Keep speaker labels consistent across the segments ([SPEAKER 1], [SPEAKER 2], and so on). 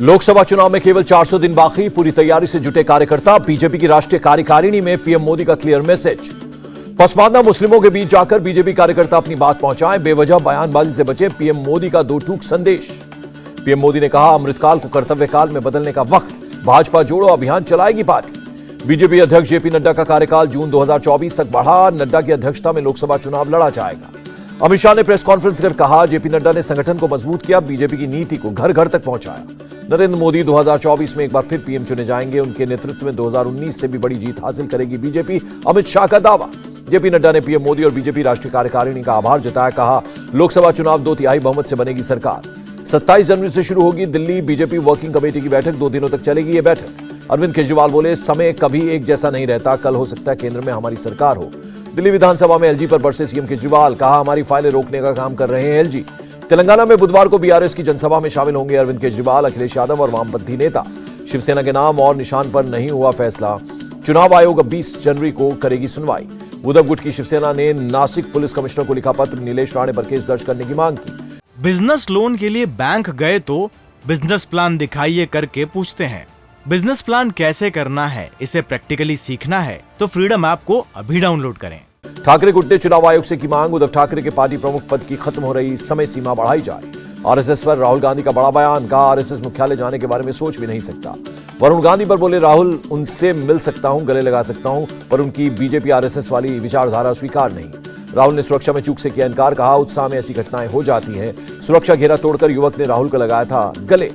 [SPEAKER 1] लोकसभा चुनाव में केवल 400 दिन बाकी, पूरी तैयारी से जुटे कार्यकर्ता। बीजेपी की राष्ट्रीय कार्यकारिणी में पीएम मोदी का क्लियर मैसेज। पसमानदा मुस्लिमों के बीच जाकर बीजेपी कार्यकर्ता अपनी बात पहुंचाएं, बेवजह बयानबाजी से बचे। पीएम मोदी का दो टूक संदेश। पीएम मोदी ने कहा, अमृतकाल को कर्तव्यकाल में बदलने का वक्त, भाजपा जोड़ो अभियान चलाएगी पार्टी। बीजेपी अध्यक्ष जेपी नड्डा का कार्यकाल जून 2024 तक बढ़ा। नड्डा की अध्यक्षता में लोकसभा चुनाव लड़ा जाएगा। अमित शाह ने प्रेस कॉन्फ्रेंस कर कहा, जेपी नड्डा ने संगठन को मजबूत किया, बीजेपी की नीति को घर घर तक पहुंचाया। नरेंद्र मोदी 2024 में एक बार फिर पीएम चुने जाएंगे। उनके नेतृत्व में 2019 से भी बड़ी जीत हासिल करेगी बीजेपी, अमित शाह का दावा। जेपी नड्डा ने पीएम मोदी और बीजेपी राष्ट्रीय कार्यकारिणी का आभार जताया। कहा, लोकसभा चुनाव 2/3 बहुमत से बनेगी सरकार। 27 जनवरी से शुरू होगी दिल्ली बीजेपी वर्किंग कमेटी की बैठक, 2 दिनों तक चलेगी यह बैठक। अरविंद केजरीवाल बोले, समय कभी एक जैसा नहीं रहता, कल हो सकता है केंद्र में हमारी सरकार हो। दिल्ली विधानसभा में एलजी पर बरसे सीएम केजरीवाल। कहा, हमारी फाइलें रोकने का काम कर रहे हैं एलजी। तेलंगाना में बुधवार को बीआरएस की जनसभा में शामिल होंगे अरविंद केजरीवाल, अखिलेश यादव और वामपंथी नेता। शिवसेना के नाम और निशान पर नहीं हुआ फैसला। चुनाव आयोग अब 20 जनवरी को करेगी सुनवाई। उद्धव गुट की शिवसेना ने नासिक पुलिस कमिश्नर को लिखा पत्र, नीलेश राणे पर केस दर्ज करने की मांग की।
[SPEAKER 2] बिजनेस लोन के लिए बैंक गए तो बिजनेस प्लान दिखाइए करके पूछते हैं। बिजनेस प्लान कैसे करना है, इसे प्रैक्टिकली सीखना है तो फ्रीडम ऐप को अभी डाउनलोड करें।
[SPEAKER 1] ठाकरे गुट ने चुनाव आयोग से की मांग, उद्धव ठाकरे के पार्टी प्रमुख पद की खत्म हो रही समय सीमा बढ़ाई जाए। आरएसएस पर राहुल गांधी का बड़ा बयान। कहा, आरएसएस मुख्यालय जाने के बारे में सोच भी नहीं सकता। वरुण गांधी पर बोले, राहुल उनसे मिल सकता हूं, गले लगा सकता हूं, पर उनकी बीजेपी आरएसएस वाली विचारधारा स्वीकार नहीं। राहुल ने सुरक्षा में चूक से किया इनकार। कहा, उत्साह में ऐसी घटनाएं हो जाती हैं। सुरक्षा घेरा तोड़कर युवक ने राहुल को लगाया था गले।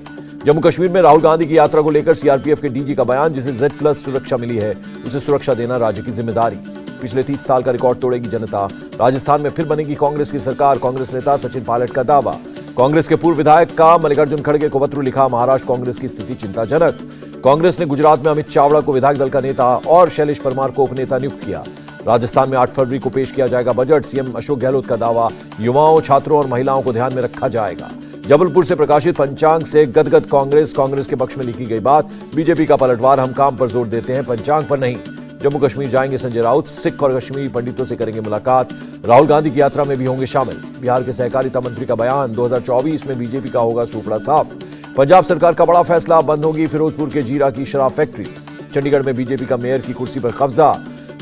[SPEAKER 1] जम्मू कश्मीर में राहुल गांधी की यात्रा को लेकर सीआरपीएफ के डीजी का बयान, जिसे Z+ सुरक्षा मिली है उसे सुरक्षा देना राज्य की जिम्मेदारी। पिछले 30 साल का रिकॉर्ड तोड़ेगी जनता। राजस्थान में फिर बनेगी कांग्रेस की सरकार, कांग्रेस नेता सचिन पायलट का दावा। कांग्रेस के पूर्व विधायक का मल्लिकार्जुन खड़गे को पत्र लिखा, महाराष्ट्र कांग्रेस की स्थिति चिंताजनक। कांग्रेस ने गुजरात में अमित चावड़ा को विधायक दल का नेता और शैलेश परमार को उपनेता नियुक्त किया। राजस्थान में 8 फरवरी को पेश किया जाएगा बजट। सीएम अशोक गहलोत का दावा, युवाओं, छात्रों और महिलाओं को ध्यान में रखा जाएगा। जबलपुर से प्रकाशित पंचांग से गदगद कांग्रेस के पक्ष में लिखी गई बात। बीजेपी का पलटवार, हम काम पर जोर देते हैं, पंचांग पर नहीं। जम्मू कश्मीर जाएंगे संजय राउत, सिख और कश्मीरी पंडितों से करेंगे मुलाकात। राहुल गांधी की यात्रा में भी होंगे शामिल। बिहार के सहकारिता मंत्री का बयान, 2024 में बीजेपी का होगा सूपड़ा साफ। पंजाब सरकार का बड़ा फैसला, बंद होगी फिरोजपुर के जीरा की शराब फैक्ट्री। चंडीगढ़ में बीजेपी का मेयर की कुर्सी पर कब्जा।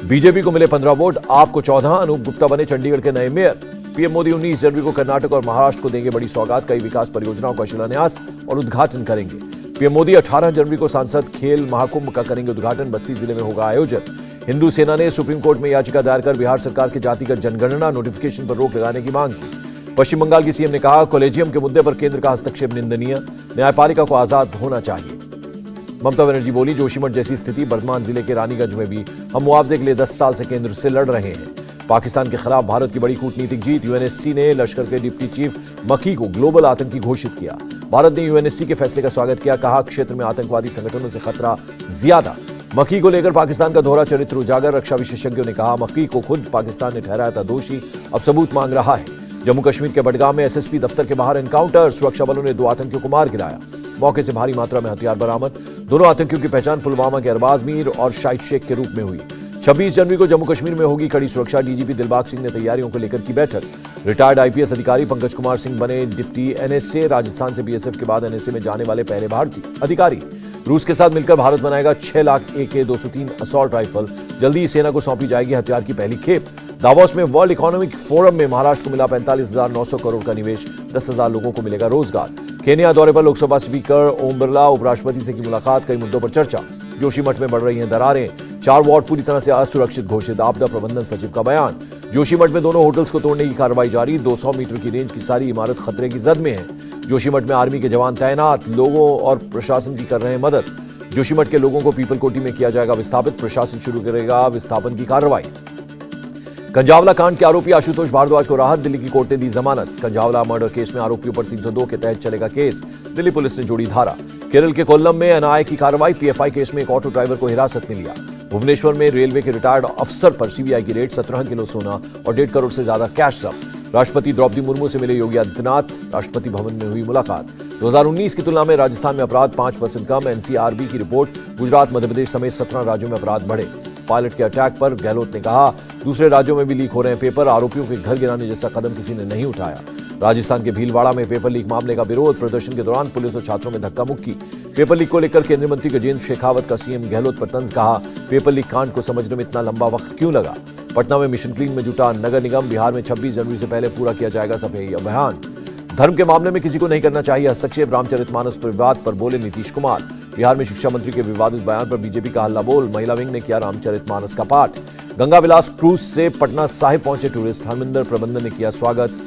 [SPEAKER 1] बीजेपी को मिले 15 वोट, आपको 14। अनूप गुप्ता बने चंडीगढ़ के नए मेयर। पीएम मोदी 19 जनवरी को कर्नाटक और महाराष्ट्र को देंगे बड़ी सौगात। कई विकास परियोजनाओं का शिलान्यास और उद्घाटन करेंगे। पीएम मोदी 18 जनवरी को सांसद खेल महाकुंभ का करेंगे उद्घाटन। बस्ती जिले में होगा आयोजन। हिंदू सेना ने सुप्रीम कोर्ट में याचिका दायर कर बिहार सरकार के जातिगत जनगणना नोटिफिकेशन पर रोक लगाने की मांग की। पश्चिम बंगाल की सीएम ने कहा, कॉलेजियम के मुद्दे पर केंद्र का हस्तक्षेप निंदनीय, न्यायपालिका को आजाद होना चाहिए। ममता बनर्जी बोली, जोशीमठ जैसी स्थिति वर्धमान जिले के रानीगंज में भी। हम मुआवजे के लिए 10 साल से केंद्र से लड़ रहे हैं। पाकिस्तान के खिलाफ भारत की बड़ी कूटनीतिक जीत। यूएनएससी ने लश्कर के डिप्टी चीफ मकी को ग्लोबल आतंकी घोषित किया। भारत ने यूएनएससी के फैसले का स्वागत किया। कहा, क्षेत्र में आतंकवादी संगठनों से खतरा ज्यादा। मकी को लेकर पाकिस्तान का दोहरा चरित्र उजागर। रक्षा विशेषज्ञों ने कहा, मकी को खुद पाकिस्तान ने ठहराया था दोषी, अब सबूत मांग रहा है। जम्मू कश्मीर के बडगाम में एसएसपी दफ्तर के बाहर एनकाउंटर। सुरक्षा बलों ने 2 आतंकियों को मार गिराया। मौके से भारी मात्रा में हथियार बरामद। दोनों आतंकियों की पहचान पुलवामा के अरबाज मीर और शाहिद शेख के रूप में हुई। 26 जनवरी को जम्मू कश्मीर में होगी कड़ी सुरक्षा। डीजीपी दिलबाग सिंह ने तैयारियों को लेकर की बैठक। रिटायर्ड आईपीएस अधिकारी पंकज कुमार सिंह बने डिप्टी एनएसए। राजस्थान से बीएसएफ के बाद एनएसए में जाने वाले पहले भारतीय अधिकारी। रूस के साथ मिलकर भारत बनाएगा 6 लाख AK-203 असॉल्ट राइफल। जल्दी ही सेना को सौंपी जाएगी हथियार की पहली खेप। दावोस में वर्ल्ड इकोनॉमिक फोरम में महाराष्ट्र को मिला 45,900 करोड़ का निवेश। 10,000 लोगों को मिलेगा रोजगार। केन्या दौरे पर लोकसभा स्पीकर ओम बिरला, उपराष्ट्रपति से की मुलाकात। कई मुद्दों पर चर्चा। जोशीमठ में बढ़ रही हैं दरारें। 4 वार्ड पूरी तरह से असुरक्षित घोषित। आपदा प्रबंधन सचिव का बयान। जोशीमठ में दोनों होटल्स को तोड़ने की कार्रवाई जारी। 200 मीटर की रेंज की सारी इमारत खतरे की जद में है। जोशीमठ में आर्मी के जवान तैनात। लोगों और प्रशासन की कर रहे हैं मदद। जोशीमठ के लोगों को पीपल कोटी में किया जाएगा विस्थापित। प्रशासन शुरू करेगा विस्थापन की कार्रवाई। कंजावला कांड के आरोपी आशुतोष भारद्वाज को राहत। दिल्ली की कोर्ट ने दी जमानत। कंजावला मर्डर केस में आरोपियों पर 302 के तहत चलेगा केस। दिल्ली पुलिस ने जोड़ी धारा। केरल के कोल्लम में एनआईए की कार्रवाई। पीएफआई केस में एक ऑटो ड्राइवर को हिरासत में लिया। भुवनेश्वर में रेलवे के रिटायर्ड अफसर पर सीबीआई की रेड। 17 किलो सोना और 1.5 करोड़ से ज्यादा कैश जब्त। राष्ट्रपति द्रौपदी मुर्मू से मिले योगी आदित्यनाथ। राष्ट्रपति भवन में हुई मुलाकात। 2019 की तुलना में राजस्थान में अपराध 5% कम। एनसीआरबी की रिपोर्ट। गुजरात, मध्य प्रदेश समेत 17 राज्यों में अपराध बढ़े। पायलट के अटैक पर गहलोत ने कहा, दूसरे राज्यों में भी लीक हो रहे हैं पेपर। आरोपियों के घर गिराने जैसा कदम किसी ने नहीं उठाया। राजस्थान के भीलवाड़ा में पेपर लीक मामले का विरोध। प्रदर्शन के दौरान पुलिस और छात्रों में धक्का मुक्की। पेपर लीक को लेकर केंद्रीय मंत्री गजेंद्र शेखावत का सीएम गहलोत पर तंज, कहा पेपर लीक कांड को समझने में इतना लंबा वक्त क्यों लगा। पटना में मिशन क्लीन में जुटा नगर निगम, बिहार में 26 जनवरी से पहले पूरा किया जाएगा सफाई अभियान। धर्म के मामले में किसी को नहीं करना चाहिए हस्तक्षेप, रामचरितमानस पर विवाद पर बोले नीतीश कुमार। बिहार में शिक्षा मंत्री के विवादित बयान पर बीजेपी का हल्ला बोल, महिला विंग ने किया रामचरितमानस का पाठ। गंगा विलास क्रूज से पटना साहिब पहुंचे टूरिस्ट, हरमिंदर प्रबंधन ने किया स्वागत,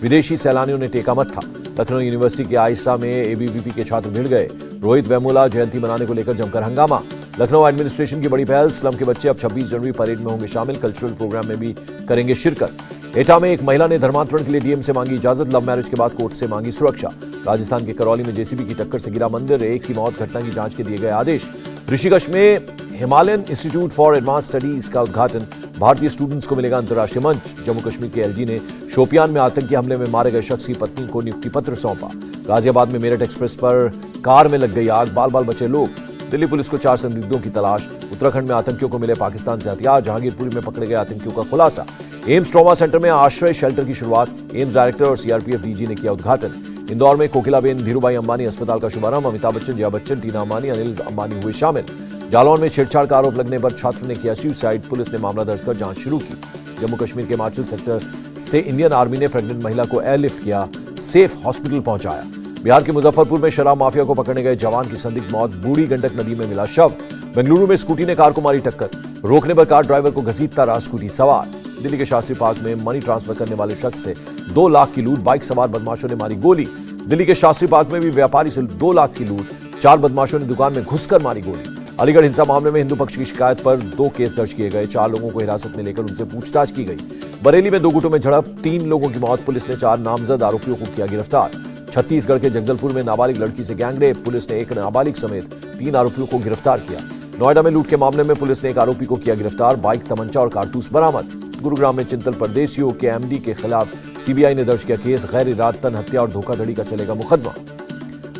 [SPEAKER 1] विदेशी सैलानियों ने टेका मत्था। लखनऊ यूनिवर्सिटी के आयशा में एबीवीपी के छात्र भिड़ गए, रोहित वेमुला जयंती मनाने को लेकर जमकर हंगामा। लखनऊ एडमिनिस्ट्रेशन की बड़ी पहल, स्लम के बच्चे अब 26 जनवरी परेड में होंगे शामिल, कल्चरल प्रोग्राम में भी करेंगे शिरकत। एटा में एक महिला ने धर्मांतरण के लिए डीएम से मांगी इजाजत, लव मैरिज के बाद कोर्ट से मांगी सुरक्षा। राजस्थान के करौली में जेसीबी की टक्कर से गिरा मंदिर, एक की मौत, घटना की जांच के दिए गए आदेश। ऋषिकेश में Himalayan institute for advance studies का उद्घाटन, भारतीय स्टूडेंट्स को मिलेगा अंतर्राष्ट्रीय मंच। जम्मू कश्मीर के एलजी ने शोपियान में आतंकी हमले में मारे गए शख्स की पत्नी को नियुक्ति पत्र सौंपा। गाजियाबाद में मेरठ एक्सप्रेस पर कार में लग गई आग, बाल बाल बचे लोग। दिल्ली पुलिस को 4 संदिग्धों की तलाश। उत्तराखंड में आतंकियों को मिले पाकिस्तान से हथियार, जहांगीरपुरी में पकड़े गए आतंकियों का खुलासा। एम्स ट्रॉमा सेंटर में आश्रय शेल्टर की शुरुआत, एम्स डायरेक्टर और सीआरपीएफ डीजी ने किया उद्घाटन। इंदौर में कोकिलाबेन धीरूभाई अंबानी अस्पताल का शुभारंभ, अमिताभ बच्चन, जया बच्चन, टीना अंबानी, अनिल अंबानी हुए शामिल। जालौन में छेड़छाड़ का आरोप लगने पर छात्र ने किया सुसाइड, पुलिस ने मामला दर्ज कर जांच शुरू की। जम्मू कश्मीर के हिमाचल सेक्टर से इंडियन आर्मी ने प्रेग्नेंट महिला को एयरलिफ्ट किया, सेफ हॉस्पिटल पहुंचाया। बिहार के मुजफ्फरपुर में शराब माफिया को पकड़ने गए जवान की संदिग्ध मौत, बूढ़ी गंडक नदी में मिला शव। बेंगलुरु में स्कूटी ने कार को मारी टक्कर, रोकने पर कार ड्राइवर को घसीटता रहा स्कूटी सवार। दिल्ली के शास्त्री पार्क में मनी ट्रांसफर करने वाले शख्स से 2 लाख की लूट, बाइक सवार बदमाशों ने मारी गोली। दिल्ली के शास्त्री पार्क में भी व्यापारी से 2 लाख की लूट, 4 बदमाशों ने दुकान में घुसकर मारी गोली। अलीगढ़ हिंसा मामले में हिंदू पक्ष की शिकायत पर 2 केस दर्ज किए गए, 4 लोगों को हिरासत में लेकर उनसे पूछताछ की गई। बरेली में 2 गुटों में झड़प, 3 लोगों की मौत, पुलिस ने 4 नामजद आरोपियों को किया गिरफ्तार। छत्तीसगढ़ के जगदलपुर में नाबालिग लड़की से गैंगरेप, पुलिस ने 1 नाबालिग समेत 3 आरोपियों को गिरफ्तार किया। नोएडा में लूट के मामले में पुलिस ने 1 आरोपी को किया गिरफ्तार, बाइक, तमंचा और कारतूस बरामद। गुरुग्राम में चिंतल परदेशियों के एमडी के खिलाफ सीबीआई ने दर्ज किया केस, गैर इरादतन हत्या और धोखाधड़ी का चलेगा मुकदमा।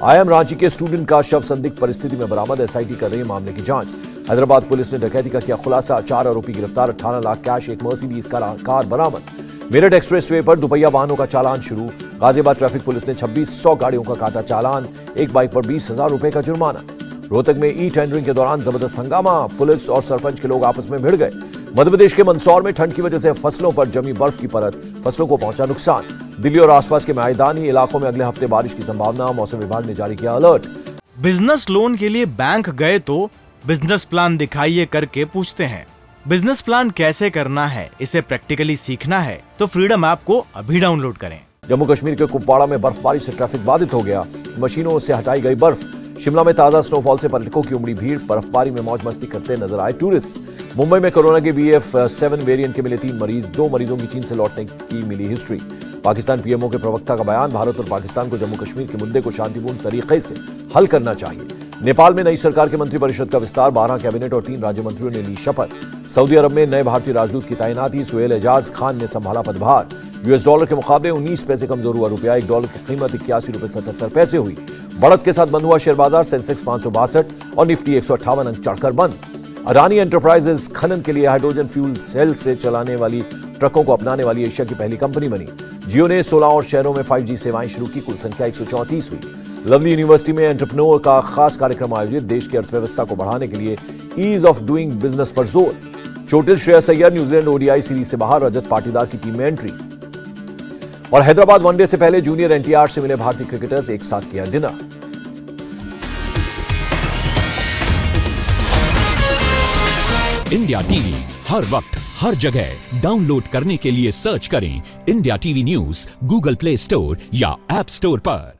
[SPEAKER 1] आईएम रांची के स्टूडेंट का शव संदिग्ध परिस्थिति में बरामद, एसआईटी कर रही है मामले की जांच। हैदराबाद पुलिस ने डकैती का किया खुलासा, 4 आरोपी गिरफ्तार, 18 लाख कैश, एक मर्सिडीज कार बरामद। मेरठ एक्सप्रेसवे पर दुपहिया वाहनों का चालान शुरू, गाजियाबाद ट्रैफिक पुलिस ने 2600 गाड़ियों का काटा चालान, एक बाइक पर 20,000 रुपए का जुर्माना। रोहतक में ई टेंडरिंग के दौरान जबरदस्त हंगामा, पुलिस और सरपंच के लोग आपस में भिड़ गए। मध्य प्रदेश के मंदसौर में ठंड की वजह से फसलों पर जमी बर्फ की परत, फसलों को पहुंचा नुकसान। दिल्ली और आसपास के मैदानी इलाकों में अगले हफ्ते बारिश की संभावना, मौसम विभाग ने जारी किया अलर्ट।
[SPEAKER 2] बिजनेस लोन के लिए बैंक गए तो बिजनेस प्लान दिखाइए करके पूछते हैं। बिजनेस प्लान कैसे करना है, इसे प्रैक्टिकली सीखना है तो फ्रीडम ऐप को अभी डाउनलोड करें।
[SPEAKER 1] जम्मू कश्मीर के कुपवाड़ा में बर्फबारी से ट्रैफिक बाधित हो गया, मशीनों से हटाई गई बर्फ। शिमला में ताजा स्नोफॉल से पर्यटकों की उमड़ी भीड़, बर्फबारी में मौज मस्ती करते नजर आए टूरिस्ट। मुंबई में कोरोना के BF7 वेरिएंट के मिले 3 मरीज, 2 मरीजों की चीन से लौटने की मिली हिस्ट्री। पाकिस्तान पीएमओ के प्रवक्ता का बयान, भारत और पाकिस्तान को जम्मू कश्मीर के मुद्दे को शांतिपूर्ण तरीके से हल करना चाहिए। नेपाल में नई सरकार के मंत्रिपरिषद का विस्तार, 12 कैबिनेट और 3 राज्य मंत्रियों ने ली शपथ। सऊदी अरब में नए भारतीय राजदूत की तैनाती, सुहेल एजाज खान ने संभाला पदभार। US डॉलर के मुकाबले 19 पैसे कमजोर हुआ रुपया, $1 की कीमत 81.77 हुई। बढ़त के साथ बंद हुआ शेयर बाजार, सेंसेक्स 562 और निफ्टी 158 अंक चढ़कर बंद। अडानी एंटरप्राइजेज खनन के लिए हाइड्रोजन फ्यूल सेल से चलाने वाली ट्रकों को अपनाने वाली एशिया की पहली कंपनी बनी। जियो ने 16 और शहरों में 5G सेवाएं शुरू की, कुल संख्या 134 हुई। लवली यूनिवर्सिटी में एंटरप्रेन्योर का खास कार्यक्रम आयोजित, देश की अर्थव्यवस्था को बढ़ाने के लिए ईज ऑफ डूइंग बिजनेस पर जोर। चोटिल Shreyas Iyer New Zealand ODI series से बाहर, रजत पाटीदार की टीम में एंट्री। और हैदराबाद वनडे से पहले जूनियर NTR से मिले भारतीय क्रिकेटर्स, एक साथ किया डिनर।
[SPEAKER 3] इंडिया टीवी हर वक्त हर जगह डाउनलोड करने के लिए सर्च करें India TV news Google play store या ऐप स्टोर पर।